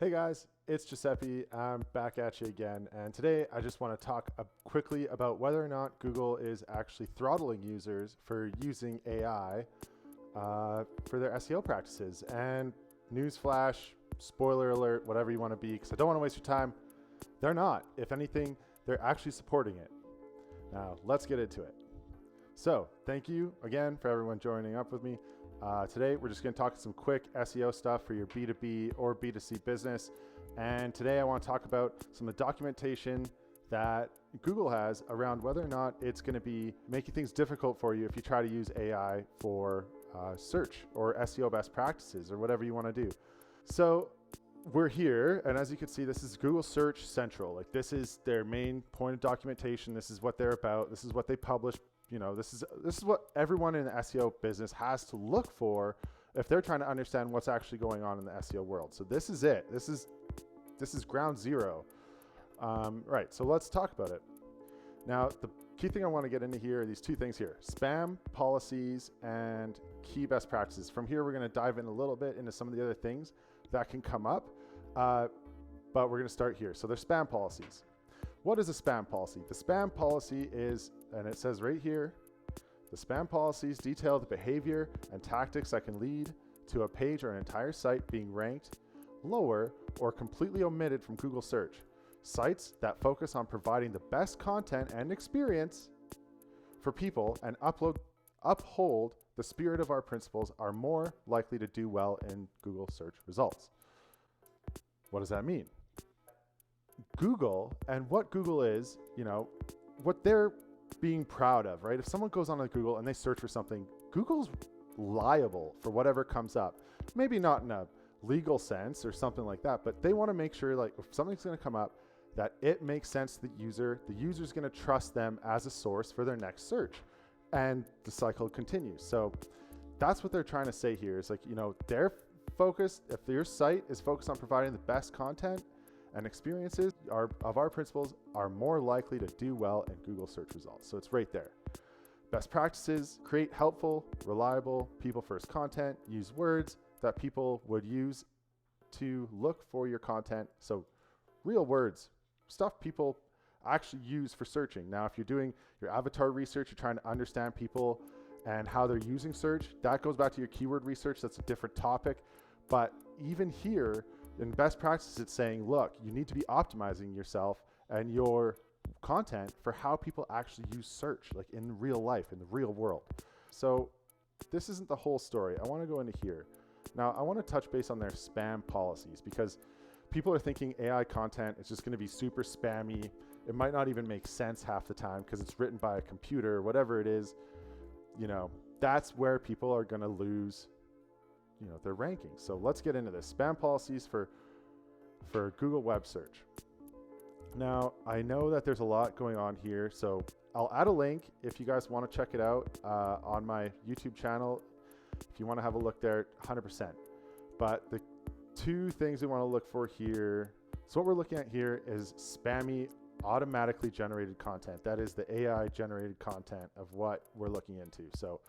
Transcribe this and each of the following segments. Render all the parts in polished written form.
Hey guys, it's Giuseppe. I'm back at you again, and today I just want to talk quickly about whether or not Google is actually throttling users for using AI for their SEO practices. And newsflash, spoiler alert, whatever you want to be, because I don't want to waste your time. They're not. If anything, they're actually supporting it. Now, let's get into it. So, thank you again for everyone joining up with me. Today, we're just going to talk some quick SEO stuff for your B2B or B2C business. And today, I want to talk about some of the documentation that Google has around whether or not it's going to be making things difficult for you if you try to use AI for search or SEO best practices or whatever you want to do. So, we're here, and as you can see, this is Google Search Central. Like, this is their main point of documentation. This is what they're about. This is what they publish. You know, this is what everyone in the SEO business has to look for if they're trying to understand what's actually going on in the SEO world. So this is it. This is ground zero. Right. So let's talk about it. Now, the key thing I want to get into here are these two things here: spam policies and key best practices. From here, we're going to dive in a little bit into some of the other things that can come up, but we're going to start here. So there's spam policies. What is a spam policy? The spam policy is, and it says right here, the spam policies detail the behavior and tactics that can lead to a page or an entire site being ranked lower or completely omitted from Google search. Sites that focus on providing the best content and experience for people and uphold the spirit of our principles are more likely to do well in Google search results. What does that mean? Google, and what Google is, you know, what they're being proud of, right? If someone goes on to Google and they search for something, Google's liable for whatever comes up. Maybe not in a legal sense or something like that, but they want to make sure, like, if something's going to come up, that it makes sense to the user's going to trust them as a source for their next search, and the cycle continues. So that's what they're trying to say here is, like, you know, they're focused, if your site is focused on providing the best content and experiences of our principles are more likely to do well in Google search results. So it's right there. Best practices: create helpful, reliable, people-first content. Use words that people would use to look for your content. So real words, stuff people actually use for searching. Now, if you're doing your avatar research, you're trying to understand people and how they're using search, that goes back to your keyword research. That's a different topic. But even here, in best practices, it's saying, look, you need to be optimizing yourself and your content for how people actually use search, like in real life, in the real world. So this isn't the whole story. I want to go into here. Now, I want to touch base on their spam policies, because people are thinking AI content is just going to be super spammy. It might not even make sense half the time because it's written by a computer, whatever it is. You know, that's where people are going to lose, you know, their rankings. So let's get into this. Spam policies for Google web search. Now, I know that there's a lot going on here, so I'll add a link if you guys want to check it out on my YouTube channel. If you want to have a look there, 100%. But the two things we want to look for here, so what we're looking at here is spammy automatically generated content. That is the AI generated content of what we're looking into. So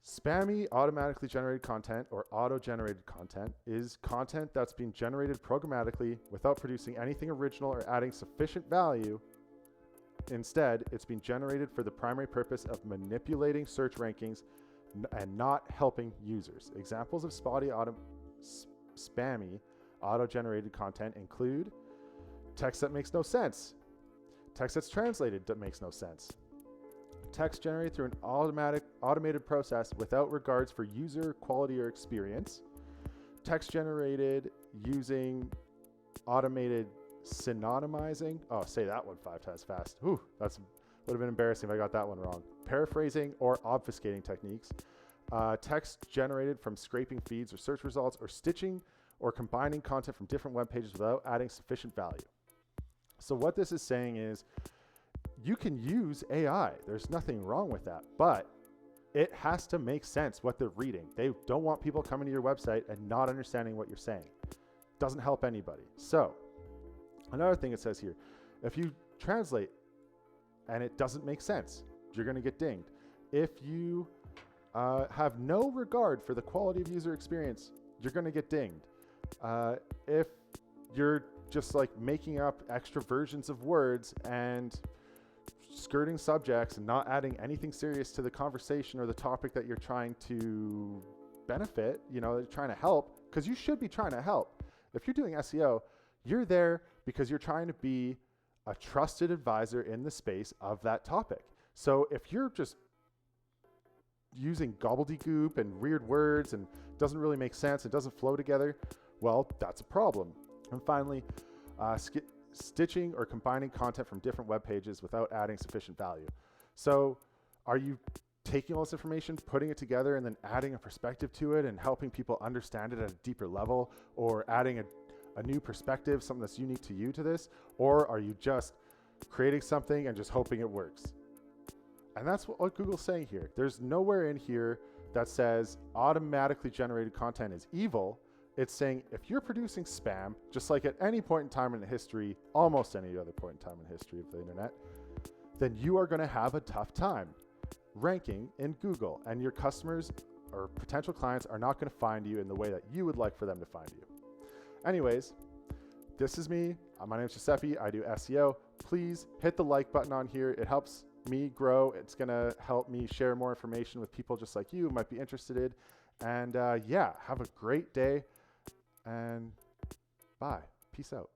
spammy automatically generated content, or auto-generated content, is content that's being generated programmatically without producing anything original or adding sufficient value. Instead, it's being generated for the primary purpose of manipulating search rankings and not helping users. Examples of spammy auto-generated content include text that makes no sense, text that's translated that makes no sense, text generated through an automated process without regards for user quality or experience, text generated using automated synonymizing. Oh, say that one 5 times fast. Ooh, would have been embarrassing if I got that one wrong. Paraphrasing or obfuscating techniques. Text generated from scraping feeds or search results, or stitching or combining content from different web pages without adding sufficient value. So what this is saying is, you can use AI. There's nothing wrong with that, but it has to make sense what they're reading. They don't want people coming to your website and not understanding what you're saying. Doesn't help anybody. So another thing it says here, if you translate and it doesn't make sense, you're going to get dinged. If you have no regard for the quality of user experience, you're going to get dinged. If you're just like making up extra versions of words and skirting subjects and not adding anything serious to the conversation or the topic that you're trying to benefit, you're trying to help, because you should be trying to help. If you're doing SEO, you're there because you're trying to be a trusted advisor in the space of that topic. So if you're just using gobbledygook and weird words and doesn't really make sense, it doesn't flow together, well, that's a problem. And finally, stitching or combining content from different web pages without adding sufficient value. So are you taking all this information, putting it together, and then adding a perspective to it and helping people understand it at a deeper level, or adding a new perspective, something that's unique to you to this? Or are you just creating something and just hoping it works? And that's what Google's saying here. There's nowhere in here that says automatically generated content is evil. It's saying if you're producing spam, just like at any point in time in history, almost any other point in time in history of the internet, then you are going to have a tough time ranking in Google, and your customers or potential clients are not going to find you in the way that you would like for them to find you. Anyways, this is me. My name is Giuseppe. I do SEO. Please hit the like button on here. It helps me grow. It's going to help me share more information with people just like you who might be interested. And have a great day. And bye. Peace out.